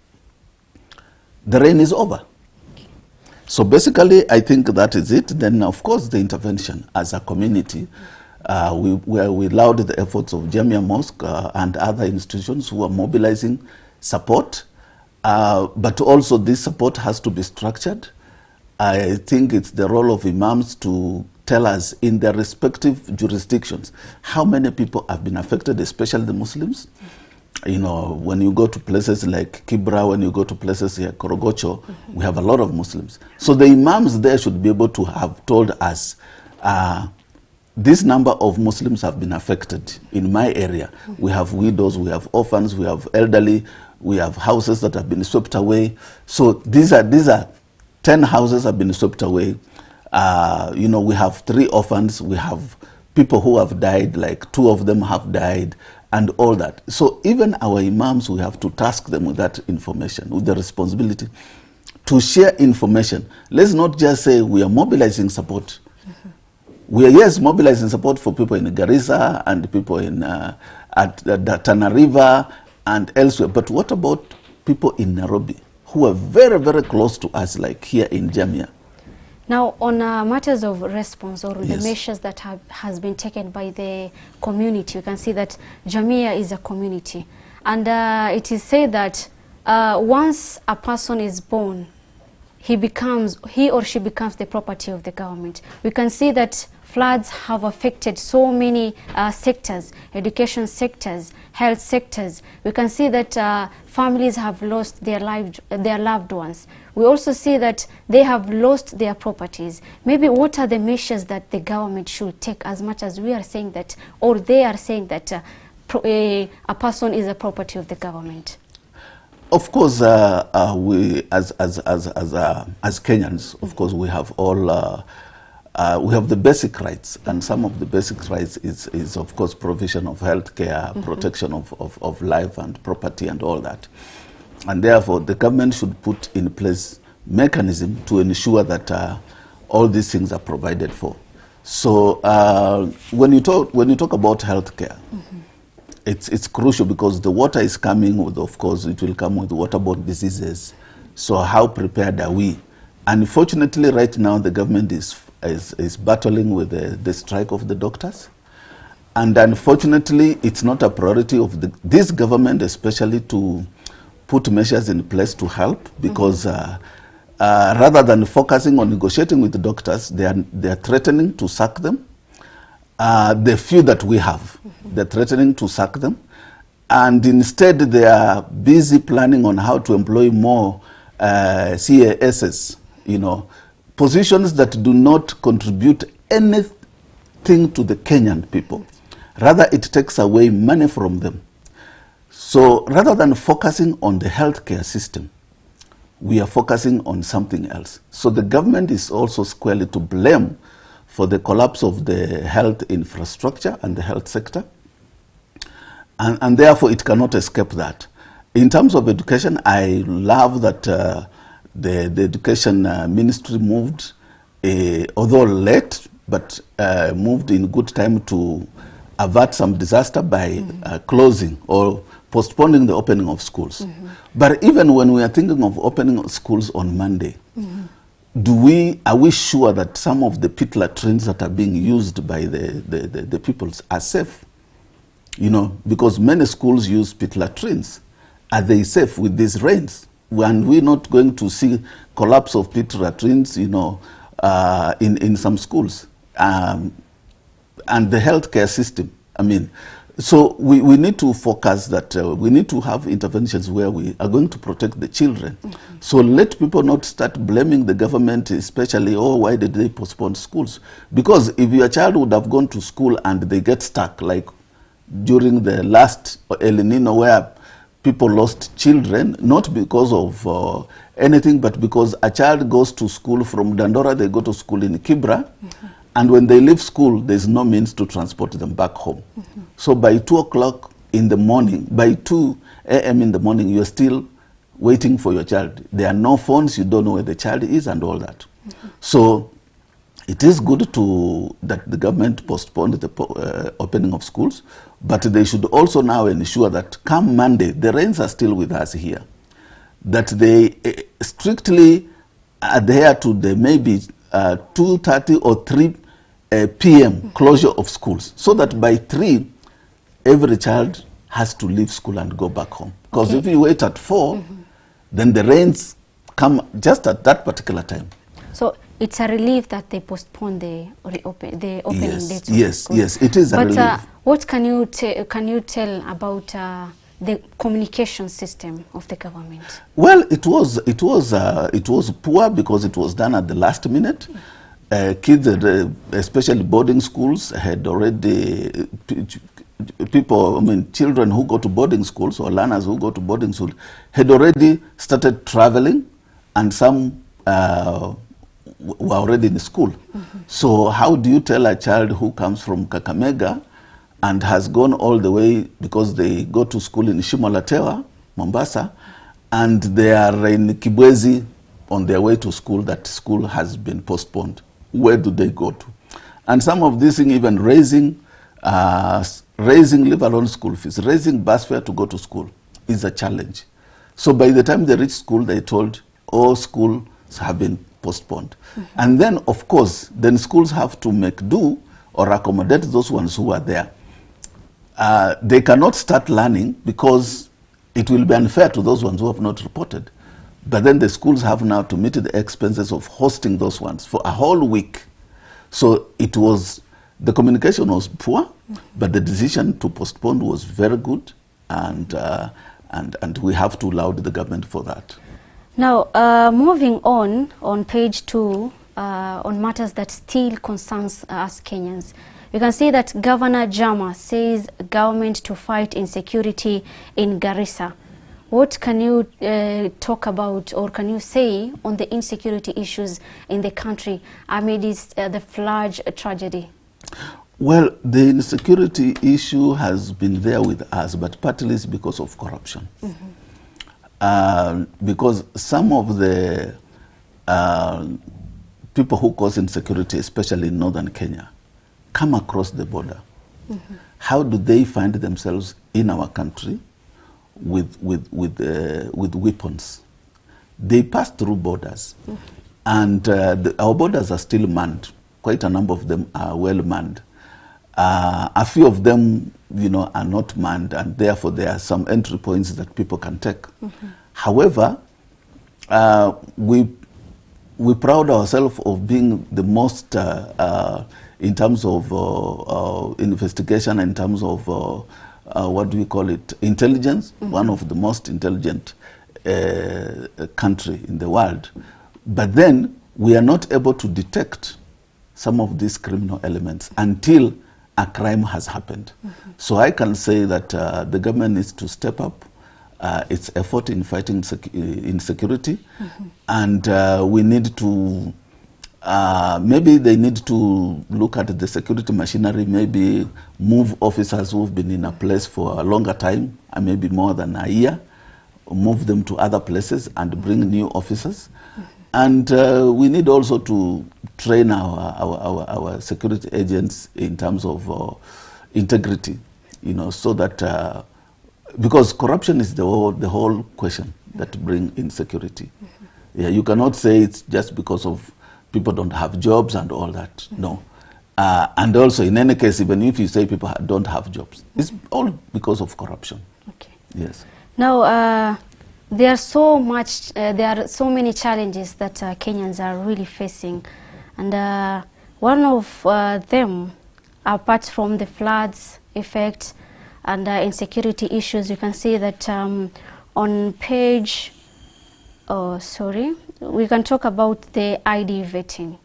the rain is over. So basically, I think that is it. Then, of course, the intervention as a community. We laud the efforts of Jamia Mosque and other institutions who are mobilizing support. But also this support has to be structured. I think it's the role of imams to tell us in their respective jurisdictions how many people have been affected, especially the Muslims. You know, when you go to places like Kibra, when you go to places like Korogocho, we have a lot of Muslims. So the imams there should be able to have told us, this number of Muslims have been affected in my area. We have widows, we have orphans, we have elderly, we have houses that have been swept away. So these are 10 houses have been swept away. We have 3 orphans, we have people who have died, like 2 of them have died, and all that. So even our imams, we have to task them with that information, with the responsibility to share information. Let's not just say we are mobilizing support. We are, yes, mobilizing support for people in Garissa and people in at the Tana River and elsewhere. But what about people in Nairobi who are very, very close to us, like here in Jamia? Now, on matters of response or Yes. the measures that has been taken by the community, you can see that Jamia is a community. And it is said that once a person is born, he or she becomes the property of the government. We can see that floods have affected so many sectors, education sectors, health sectors. We can see that families have lost their loved ones. We also see that they have lost their properties. Maybe what are the measures that the government should take, as much as we are saying that, or they are saying that a person is a property of the government? Of course, we as Kenyans, of course, we have all we have the basic rights, and some of the basic rights is of course provision of health care, protection of life and property and all that. And therefore, the government should put in place mechanism to ensure that all these things are provided for. So when you talk about health care, it's crucial, because the water is coming with, of course, it will come with waterborne diseases. So how prepared are we? Unfortunately, right now, the government is battling with the strike of the doctors. And unfortunately, it's not a priority of this government, especially to put measures in place to help, because rather than focusing on negotiating with the doctors, they are threatening to sack them. The few that we have, they're threatening to sack them. And instead, they are busy planning on how to employ more CASs, positions that do not contribute anything to the Kenyan people. Rather, it takes away money from them. So rather than focusing on the healthcare system, we are focusing on something else. So the government is also squarely to blame for the collapse of the health infrastructure and the health sector. And therefore, it cannot escape that. In terms of education, I love that the education ministry moved, although late, but moved in good time to avert some disaster by closing or postponing the opening of schools. But even when we are thinking of opening schools on Monday, are we sure that some of the pit latrines that are being used by the peoples are safe? Because many schools use pit latrines. Are they safe with these rains? And we're not going to see collapse of pit latrines, in some schools. and the healthcare system. I mean, so we need to focus that we need to have interventions where we are going to protect the children. So let people not start blaming the government, especially, oh, why did they postpone schools? Because if your child would have gone to school and they get stuck, like during the last El Nino where people lost children, not because of anything, but because a child goes to school from Dandora, they go to school in Kibra, and when they leave school, there's no means to transport them back home. So by 2 o'clock in the morning, by 2 a.m. in the morning, you're still waiting for your child. There are no phones, you don't know where the child is and all that. So it is good that the government postponed the opening of schools, but they should also now ensure that come Monday, the rains are still with us here, that they strictly adhere to the maybe 2:30 or 3 p.m. closure of schools, so that by 3, every child has to leave school and go back home. Because if you wait at 4, then the rains come just at that particular time. So it's a relief that they postponed the opening dates. Yes, it is a relief. But what can you tell about the communication system of the government? Well, it was poor because it was done at the last minute. Kids, especially boarding schools, had already children who go to boarding schools or learners who go to boarding schools had already started traveling, and some were already in school. So how do you tell a child who comes from Kakamega and has gone all the way, because they go to school in Shimolatewa, Mombasa, and they are in Kibwezi on their way to school, that school has been postponed? Where do they go to? And some of these things, even raising, leave alone school fees, raising bus fare to go to school is a challenge. So by the time they reach school, they told all schools have been postponed. And then, of course, then schools have to make do or accommodate those ones who are there. They cannot start learning because it will be unfair to those ones who have not reported. But then the schools have now to meet the expenses of hosting those ones for a whole week. So the communication was poor, but the decision to postpone was very good, and we have to laud the government for that. Now, moving on page 2, on matters that still concerns us Kenyans. You can see that Governor Jama says government to fight insecurity in Garissa. What can you talk about, or can you say on the insecurity issues in the country amidst the flood tragedy? Well, the insecurity issue has been there with us, but partly it's because of corruption. Because some of the people who cause insecurity, especially in northern Kenya, come across the border. How do they find themselves in our country with weapons? They pass through borders, and our borders are still manned. Quite a number of them are well manned. A few of them, are not manned, and therefore there are some entry points that people can take. However, we proud ourselves of being the most, in terms of investigation, in terms of what do we call it, intelligence, one of the most intelligent country in the world. But then we are not able to detect some of these criminal elements until a crime has happened. So I can say that the government needs to step up its effort in fighting insecurity, and we need to, maybe they need to look at the security machinery, maybe move officers who've been in a place for a longer time, and maybe more than a year, move them to other places and bring new officers. And we need also to train our security agents in terms of integrity, so that, because corruption is the whole question that brings insecurity. Yeah, you cannot say it's just because of people don't have jobs and all that. No. And also, in any case, even if you say people don't have jobs, it's all because of corruption. Okay. Yes. Now, there are so many challenges that Kenyans are really facing, and One of them, apart from the floods effect and insecurity issues, you can see that on page, we can talk about the ID vetting.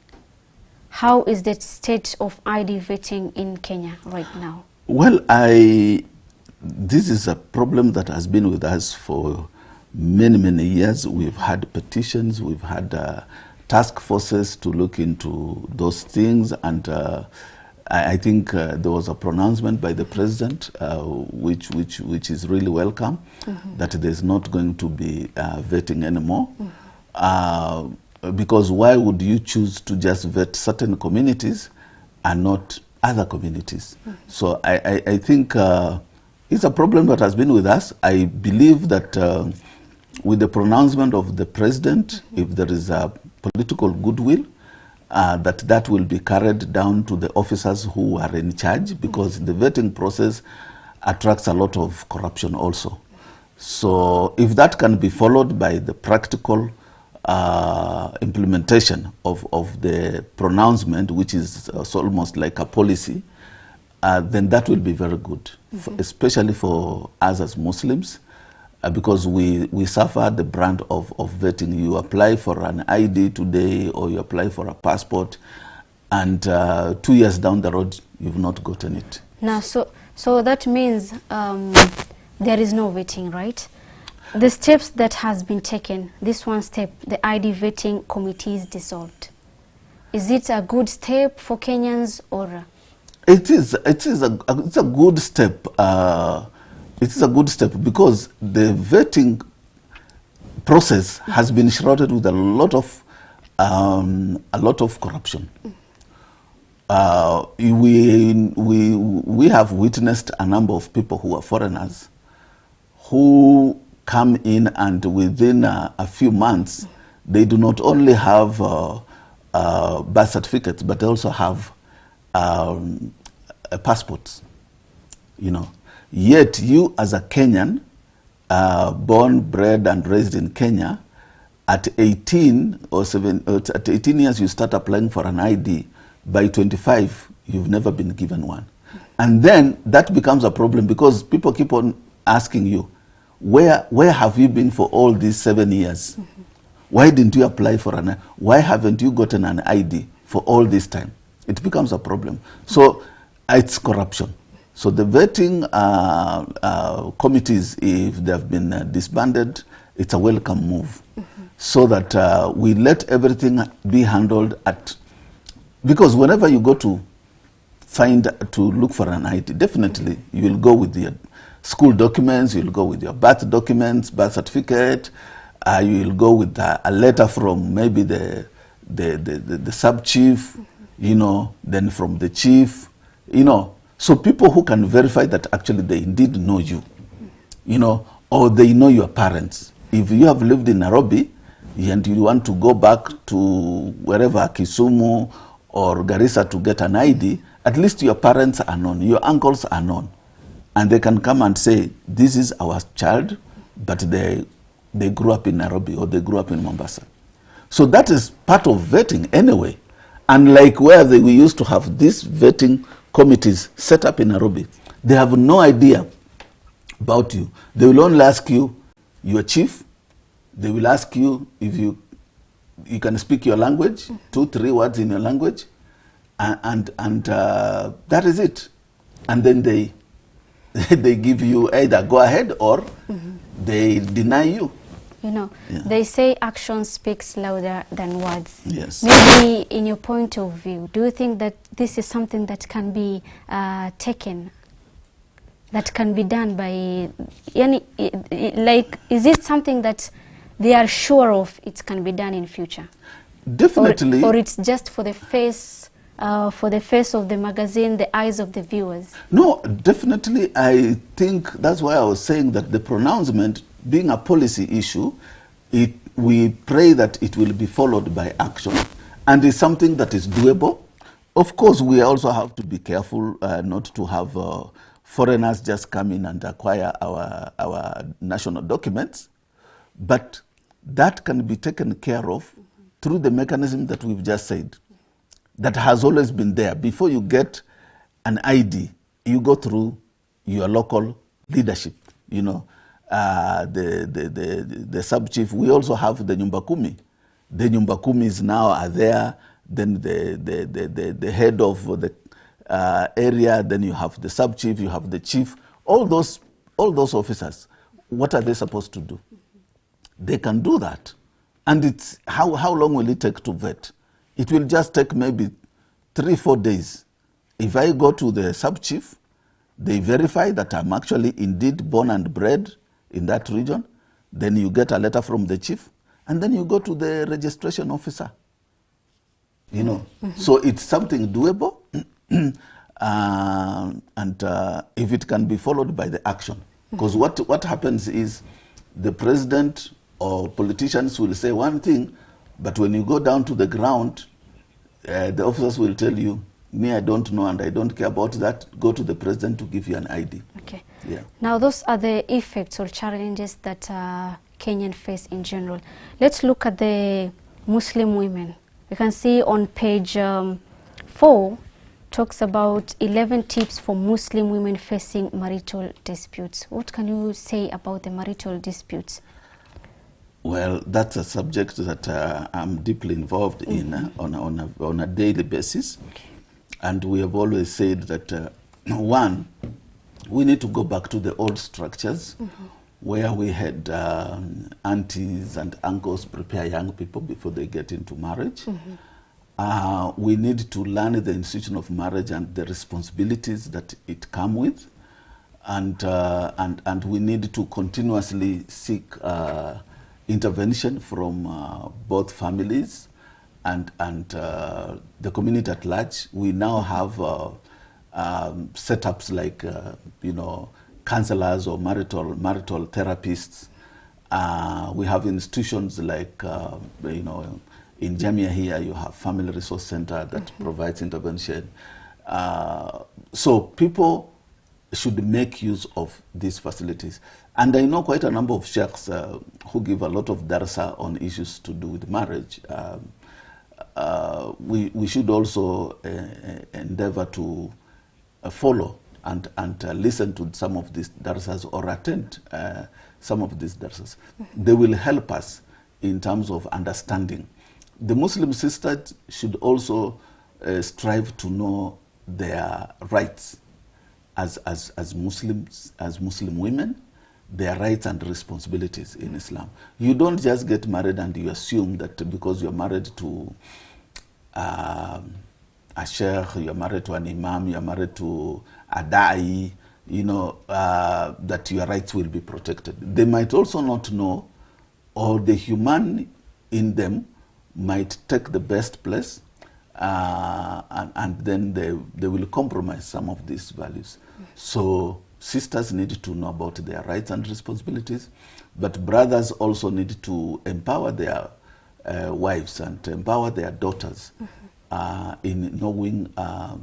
How is the state of ID vetting in Kenya right now? Well, this is a problem that has been with us for many, many years. We've had petitions, we've had task forces to look into those things, and I think there was a pronouncement by the president, which is really welcome, that there's not going to be vetting anymore. Because why would you choose to just vet certain communities and not other communities? So I think it's a problem that has been with us. I believe that with the pronouncement of the president, if there is a political goodwill, that will be carried down to the officers who are in charge, because the vetting process attracts a lot of corruption also. So if that can be followed by the practical implementation of the pronouncement, which is almost like a policy, then that will be very good, especially for us as Muslims, because we suffer the brunt of vetting. You apply for an ID today, or you apply for a passport, and 2 years down the road, you've not gotten it. Now, so that means there is no vetting, right? The steps that has been taken, this one step, the ID vetting committee is dissolved. Is it a good step for Kenyans, or? It's a good step. It is a good step because the vetting process has been shrouded with a lot of corruption. We have witnessed a number of people who are foreigners who come in, and within a few months, they do not only have birth certificates, but they also have passports, you know. Yet you, as a Kenyan, born, bred, and raised in Kenya, at 18 at 18 years, you start applying for an ID. By 25, you've never been given one. And then that becomes a problem, because people keep on asking you, where have you been for all these 7 years? Why didn't you apply for an ID? Why haven't you gotten an ID for all this time? It becomes a problem. So it's corruption. So the vetting committees, if they have been disbanded, it's a welcome move. So that we let everything be handled because whenever you go to look for an ID, definitely you will go with your school documents, you'll go with your birth documents, birth certificate, you will go with a letter from maybe the sub-chief, you know, then from the chief, you know. So people who can verify that actually they indeed know you, you know, or they know your parents. If you have lived in Nairobi and you want to go back to wherever, Kisumu or Garissa, to get an ID, at least your parents are known, your uncles are known. And they can come and say, this is our child, but they grew up in Nairobi, or they grew up in Mombasa. So that is part of vetting anyway. Unlike where we used to have these vetting committees set up in Nairobi, they have no idea about you. They will only ask you, your chief. They will ask you if you can speak your language, 2-3 words in your language, and that is it. And then they give you either go ahead or they deny you. You know, they say action speaks louder than words. Yes. Maybe in your point of view, do you think that this is something that can be taken, that can be done by, like, is it something that they are sure of it can be done in future? Definitely. Or it's just for the face of the magazine, the eyes of the viewers? No, definitely. I think that's why I was saying that the pronouncement, being a policy issue, we pray that it will be followed by action, and it's something that is doable. Of course, we also have to be careful not to have foreigners just come in and acquire our national documents, but that can be taken care of through the mechanism that we've just said. that has always been there. Before you get an ID, you go through your local leadership, you know, the sub-chief. We also have the Nyumba Kumi. The Nyumba Kumis now are there, then the head of the area, then you have the sub-chief, you have the chief. All those officers, what are they supposed to do? They can do that. And it's how long will it take to vet? It will just take maybe 3-4 days. If I go to the sub-chief, they verify that I'm actually indeed born and bred in that region. Then you get a letter from the chief, and then you go to the registration officer. You know, so it's something doable, and if it can be followed by the action. Because what happens is the president or politicians will say one thing, but when you go down to the ground, the officers will tell you, me, I don't know and I don't care about that. Go to the president to give you an ID. Okay. Yeah. Now, those are the effects or challenges that Kenyan face in general. Let's look at the Muslim women. We can see on page 4, talks about 11 tips for Muslim women facing marital disputes. What can you say about the marital disputes? Well, that's a subject that I'm deeply involved in on a daily basis. Okay. And we have always said that, one, we need to go back to the old structures where we had aunties and uncles prepare young people before they get into marriage. We need to learn the institution of marriage and the responsibilities that it comes with. And we need to continuously seek intervention from both families and the community at large. We now have setups like, you know, counselors or marital therapists. We have institutions like, you know, in Jamia here you have Family Resource Center that provides intervention. So people should make use of these facilities. And I know quite a number of sheikhs who give a lot of darsa on issues to do with marriage. We should also endeavor to follow and listen to some of these darsas or attend some of these darsas. They will help us in terms of understanding. The Muslim sisters should also strive to know their rights as Muslims, as Muslim women, their rights and responsibilities in Islam. You don't just get married and you assume that because you're married to a sheikh, you're married to an imam, you're married to a da'i, you know, that your rights will be protected. They might also not know, or the human in them might take the best place, and then they will compromise some of these values. So sisters need to know about their rights and responsibilities, but brothers also need to empower their wives and empower their daughters in knowing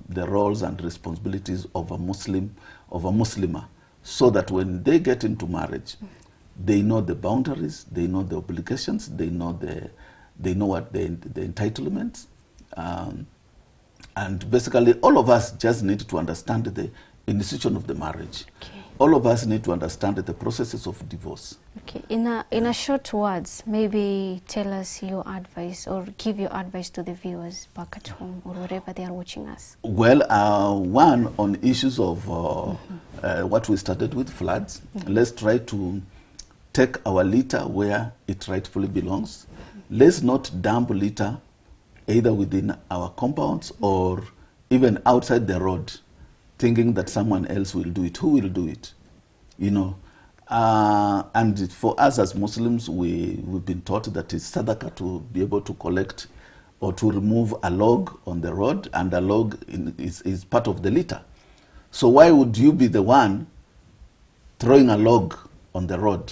the roles and responsibilities of a Muslim, of a Muslimah, so that when they get into marriage, they know the boundaries, they know the obligations, they know what the entitlements, and basically all of us just need to understand the institution of the marriage. Okay. All of us need to understand the processes of divorce. Okay. In a short words, maybe tell us your advice or give your advice to the viewers back at home or wherever they are watching us. Well, one, on issues of what we started with, floods, let's try to take our litter where it rightfully belongs. Let's not dump litter either within our compounds or even outside the road, thinking that someone else will do it. Who will do it? You know, and for us as Muslims, we've been taught that it's sadaqah to be able to collect or to remove a log on the road, and a log is part of the litter. So why would you be the one throwing a log on the road?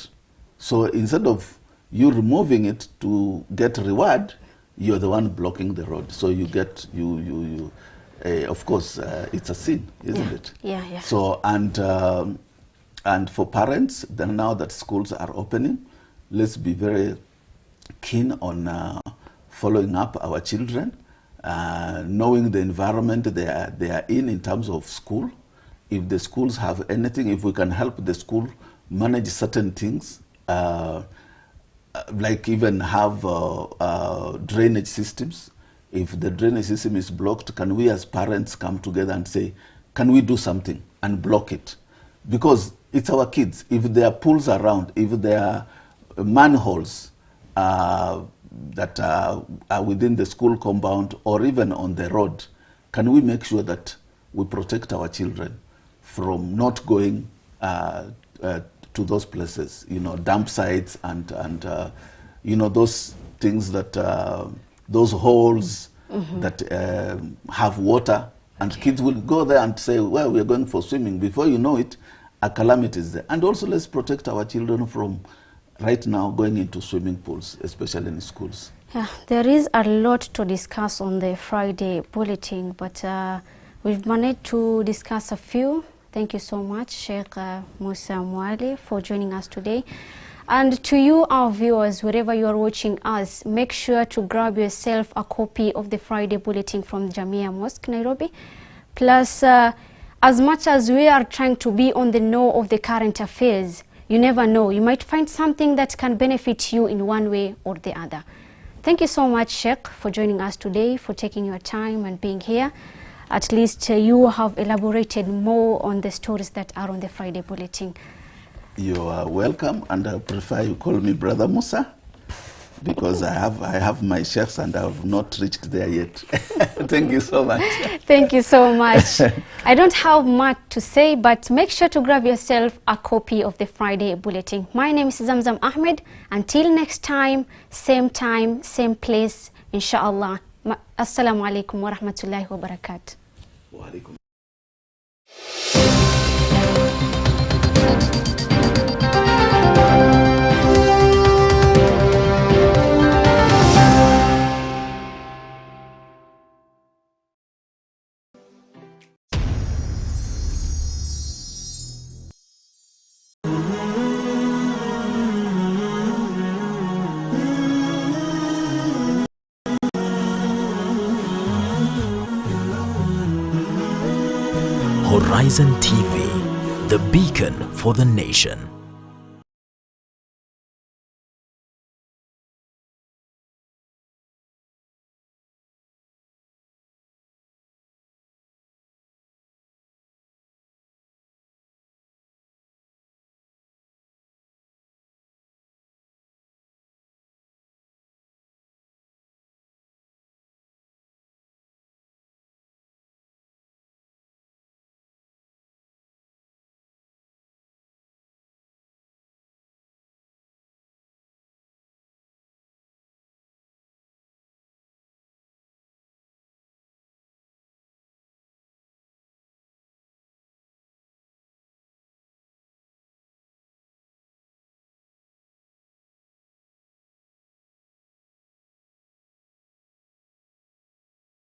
So instead of you removing it to get reward, you're the one blocking the road. So you get, of course, it's a sin, isn't it? Yeah, yeah. So, and for parents, then now that schools are opening, let's be very keen on following up our children knowing the environment they are in terms of school. If the schools have anything, if we can help the school manage certain things, like even have drainage systems. If the drainage system is blocked, can we as parents come together and say, can we do something and block it? Because it's our kids. If there are pools around, if there are manholes that are within the school compound or even on the road, can we make sure that we protect our children from not going to those places, you know, dump sites and you know, those things that, those holes that have water, and kids will go there and say, well, we're going for swimming. Before you know it, a calamity is there. And also let's protect our children from right now going into swimming pools, especially in schools. Yeah, there is a lot to discuss on the Friday bulletin, but we've managed to discuss a few. Thank you so much, Sheikh Musa Mwale, for joining us today. And to you, our viewers, wherever you are watching us, make sure to grab yourself a copy of the Friday Bulletin from Jamia Mosque, Nairobi. Plus, as much as we are trying to be on the know of the current affairs, you never know. You might find something that can benefit you in one way or the other. Thank you so much, Sheikh, for joining us today, for taking your time and being here. At least you have elaborated more on the stories that are on the Friday Bulletin. You are welcome, and I prefer you call me Brother Musa, because I have my chefs and I have not reached there yet. Thank you so much. Thank you so much. I don't have much to say, but make sure to grab yourself a copy of the Friday Bulletin. My name is Zamzam Ahmed. Until next time, same place, inshallah. Assalamu alaikum wa rahmatullahi wa barakatuh. Wa alaikum. Horizon TV, the beacon for the nation.